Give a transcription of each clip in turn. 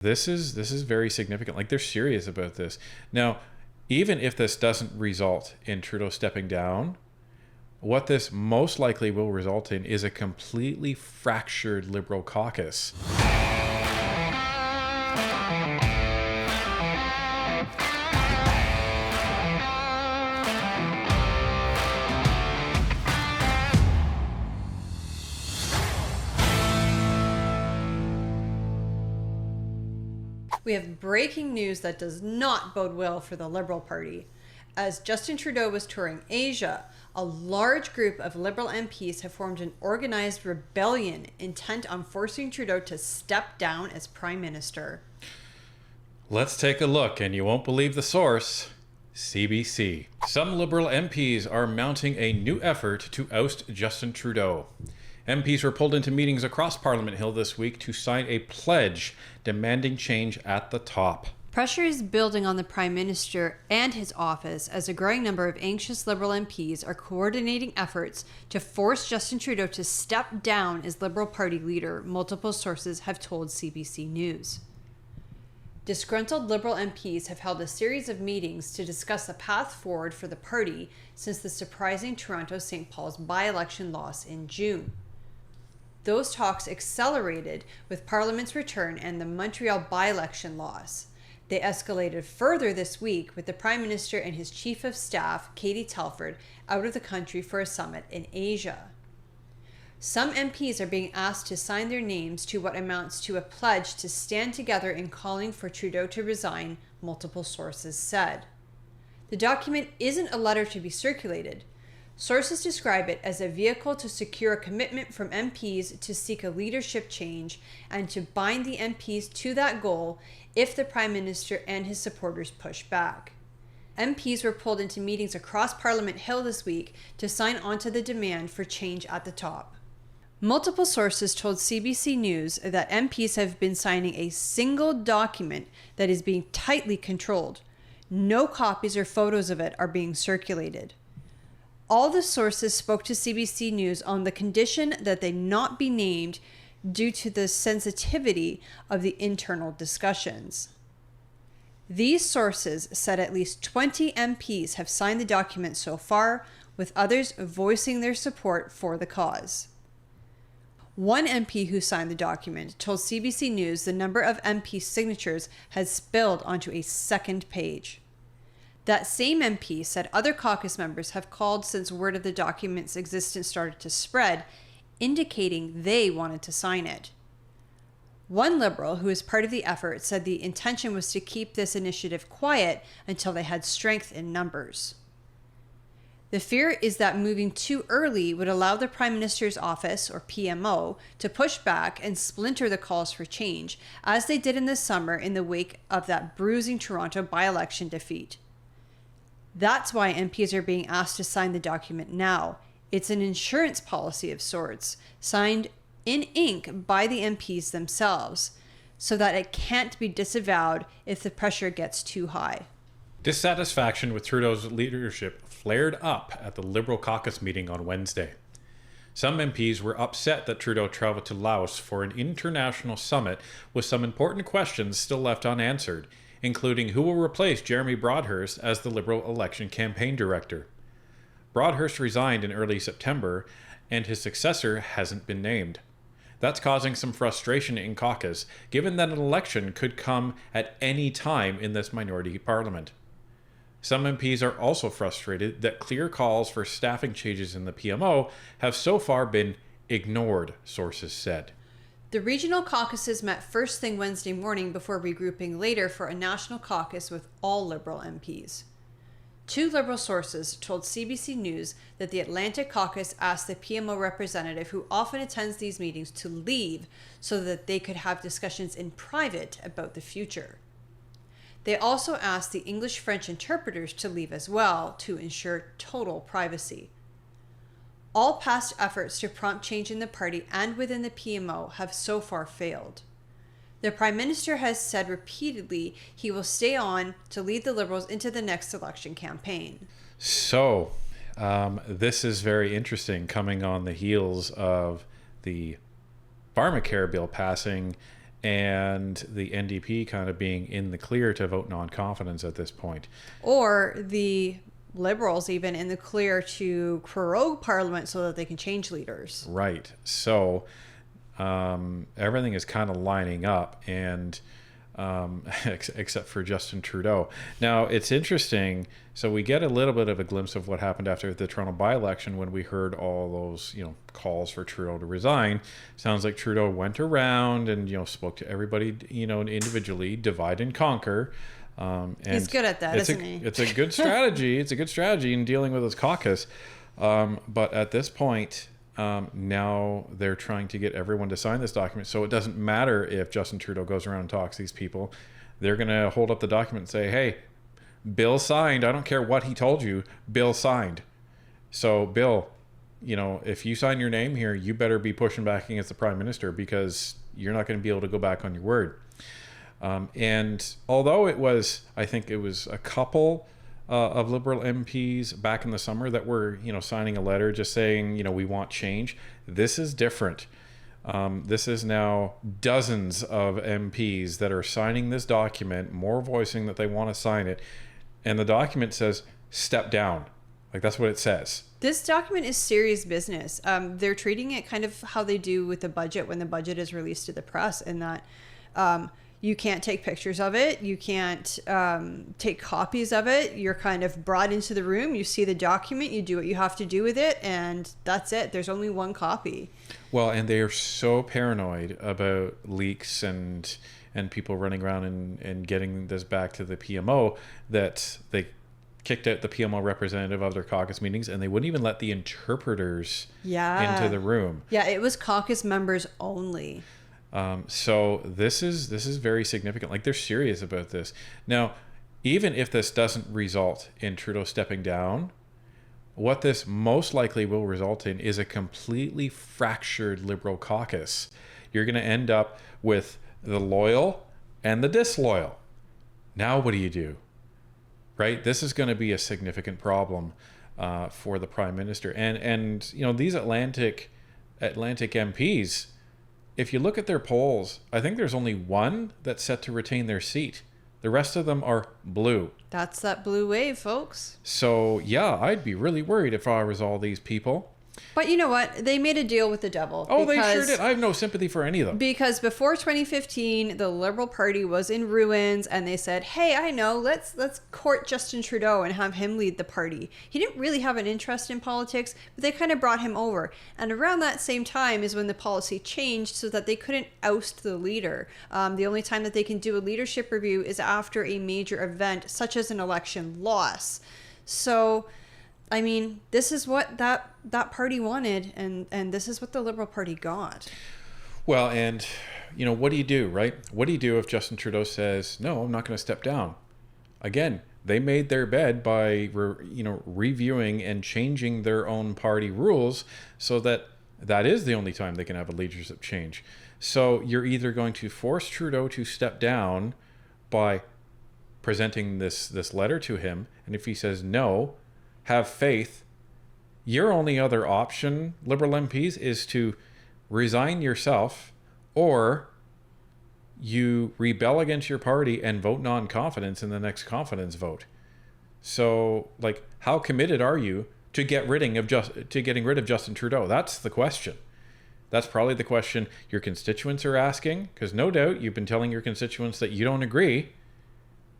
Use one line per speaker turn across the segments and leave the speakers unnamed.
This is very significant. Like, they're serious about this. Now, even if this doesn't result in Trudeau stepping down, what this most likely will result in is a completely fractured Liberal caucus.
We have breaking news that does not bode well for the Liberal Party. As Justin Trudeau was touring Asia, a large group of Liberal MPs have formed an organized rebellion intent on forcing Trudeau to step down as Prime Minister.
Let's take a look, and you won't believe the source. CBC. Some Liberal MPs are mounting a new effort to oust Justin Trudeau. MPs were pulled into meetings across Parliament Hill this week to sign a pledge demanding change at the top.
Pressure is building on the Prime Minister and his office as a growing number of anxious Liberal MPs are coordinating efforts to force Justin Trudeau to step down as Liberal Party leader, multiple sources have told CBC News. Disgruntled Liberal MPs have held a series of meetings to discuss a path forward for the party since the surprising Toronto-St. Paul's by-election loss in June. Those talks accelerated with Parliament's return and the Montreal by-election loss. They escalated further this week with the Prime Minister and his Chief of Staff, Katie Telford, out of the country for a summit in Asia. Some MPs are being asked to sign their names to what amounts to a pledge to stand together in calling for Trudeau to resign, multiple sources said. The document isn't a letter to be circulated. Sources describe it as a vehicle to secure a commitment from MPs to seek a leadership change and to bind the MPs to that goal if the Prime Minister and his supporters push back. MPs were pulled into meetings across Parliament Hill this week to sign on to the demand for change at the top. Multiple sources told CBC News that MPs have been signing a single document that is being tightly controlled. No copies or photos of it are being circulated. All the sources spoke to CBC News on the condition that they not be named due to the sensitivity of the internal discussions. These sources said at least 20 MPs have signed the document so far, with others voicing their support for the cause. One MP who signed the document told CBC News the number of MP signatures has spilled onto a second page. That same MP said other caucus members have called since word of the document's existence started to spread, indicating they wanted to sign it. One Liberal who is part of the effort said the intention was to keep this initiative quiet until they had strength in numbers. The fear is that moving too early would allow the Prime Minister's office, or PMO, to push back and splinter the calls for change, as they did in the summer in the wake of that bruising Toronto by-election defeat. That's why MPs are being asked to sign the document now. It's an insurance policy of sorts, signed in ink by the MPs themselves, so that it can't be disavowed if the pressure gets too high.
Dissatisfaction with Trudeau's leadership flared up at the Liberal caucus meeting on Wednesday. Some MPs were upset that Trudeau traveled to Laos for an international summit with some important questions still left unanswered, including who will replace Jeremy Broadhurst as the Liberal election campaign director. Broadhurst resigned in early September, and his successor hasn't been named. That's causing some frustration in caucus, given that an election could come at any time in this minority parliament. Some MPs are also frustrated that clear calls for staffing changes in the PMO have so far been ignored, sources said.
The regional caucuses met first thing Wednesday morning before regrouping later for a national caucus with all Liberal MPs. Two Liberal sources told CBC News that the Atlantic Caucus asked the PMO representative who often attends these meetings to leave so that they could have discussions in private about the future. They also asked the English-French interpreters to leave as well to ensure total privacy. All past efforts to prompt change in the party and within the PMO have so far failed. The Prime Minister has said repeatedly he will stay on to lead the Liberals into the next election campaign.
So, this is very interesting, coming on the heels of the pharmacare bill passing and the NDP kind of being in the clear to vote non-confidence at this point.
Or the Liberals even in the clear to prorogue Parliament so that they can change leaders.
Right. So everything is kind of lining up, and except for Justin Trudeau. Now, it's interesting. So we get a little bit of a glimpse of what happened after the Toronto by-election when we heard all those, calls for Trudeau to resign. Sounds like Trudeau went around and, spoke to everybody, individually, divide and conquer. And
he's good at that, isn't he?
It's a good strategy. It's a good strategy in dealing with his caucus. But at this point, now they're trying to get everyone to sign this document. So it doesn't matter if Justin Trudeau goes around and talks to these people. They're going to hold up the document and say, hey, Bill signed. I don't care what he told you. Bill signed. So, Bill, if you sign your name here, you better be pushing back against the Prime Minister, because you're not going to be able to go back on your word. And although I think it was a couple of Liberal MPs back in the summer that were, signing a letter just saying, we want change. This is different. This is now dozens of MPs that are signing this document, more voicing that they want to sign it. And the document says, step down. Like, that's what it says.
This document is serious business. They're treating it kind of how they do with the budget when the budget is released to the press, in that you can't take pictures of it. You can't take copies of it. You're kind of brought into the room. You see the document. You do what you have to do with it. And that's it. There's only one copy.
Well, and they are so paranoid about leaks and people running around and getting this back to the PMO that they kicked out the PMO representative of their caucus meetings, and they wouldn't even let the interpreters into the room.
Yeah, it was caucus members only.
So this is very significant. Like, they're serious about this. Now, even if this doesn't result in Trudeau stepping down, what this most likely will result in is a completely fractured Liberal caucus. You're going to end up with the loyal and the disloyal. Now what do you do? Right? This is going to be a significant problem for the Prime Minister. And these Atlantic MPs, if you look at their polls, I think there's only one that's set to retain their seat. The rest of them are blue.
That's that blue wave, folks.
So, yeah, I'd be really worried if I was all these people.
But you know what? They made a deal with the devil.
Oh, they sure did. I have no sympathy for any of them.
Because before 2015, the Liberal Party was in ruins, and they said, hey, I know, let's court Justin Trudeau and have him lead the party. He didn't really have an interest in politics, but they kind of brought him over. And around that same time is when the policy changed so that they couldn't oust the leader. The only time that they can do a leadership review is after a major event, such as an election loss. So, I mean, this is what that party wanted, and this is what the Liberal Party got.
Well, and, what do you do, right? What do you do if Justin Trudeau says, no, I'm not going to step down? Again, they made their bed by, reviewing and changing their own party rules so that is the only time they can have a leadership change. So you're either going to force Trudeau to step down by presenting this letter to him, and if he says no, have faith. Your only other option, Liberal MPs, is to resign yourself, or you rebel against your party and vote non-confidence in the next confidence vote. So, how committed are you to getting rid of Justin Trudeau? That's the question. That's probably the question your constituents are asking, because no doubt you've been telling your constituents that you don't agree,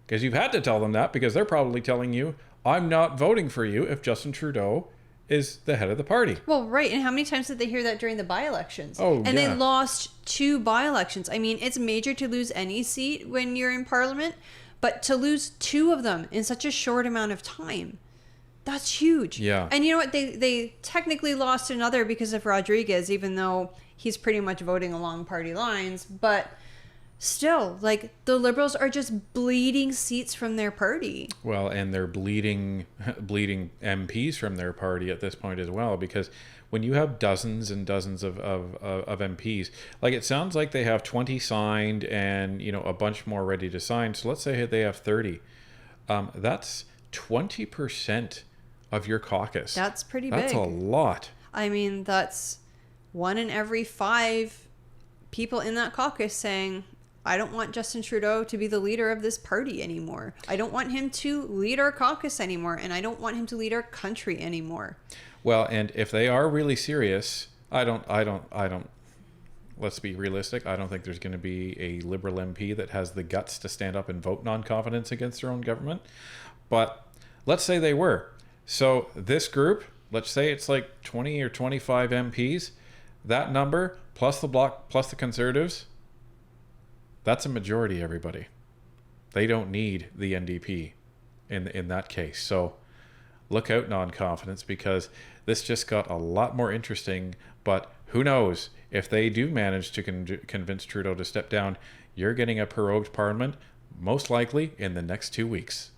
because you've had to tell them that, because they're probably telling you, I'm not voting for you if Justin Trudeau is the head of the party.
Well, right. And how many times did they hear that during the by-elections?
Oh,
and they lost 2 by-elections. I mean, it's major to lose any seat when you're in Parliament, but to lose 2 of them in such a short amount of time, that's huge.
Yeah.
And you know what? They technically lost another because of Rodriguez, even though he's pretty much voting along party lines. But still, the Liberals are just bleeding seats from their party.
Well, and they're bleeding MPs from their party at this point as well, because when you have dozens and dozens of MPs, it sounds like they have 20 signed and, a bunch more ready to sign. So let's say they have 30. That's 20% of your caucus.
That's pretty big.
That's a lot.
I mean, that's 1 in every 5 people in that caucus saying, I don't want Justin Trudeau to be the leader of this party anymore. I don't want him to lead our caucus anymore, and I don't want him to lead our country anymore.
Well, and if they are really serious, I don't, let's be realistic. I don't think there's going to be a Liberal MP that has the guts to stand up and vote non-confidence against their own government. But let's say they were. So this group, let's say it's like 20 or 25 MPs, that number plus the Bloc plus the Conservatives, that's a majority, everybody. They don't need the NDP in that case. So look out, non-confidence, because this just got a lot more interesting. But who knows, if they do manage to convince Trudeau to step down, you're getting a prorogued parliament most likely in the next 2 weeks.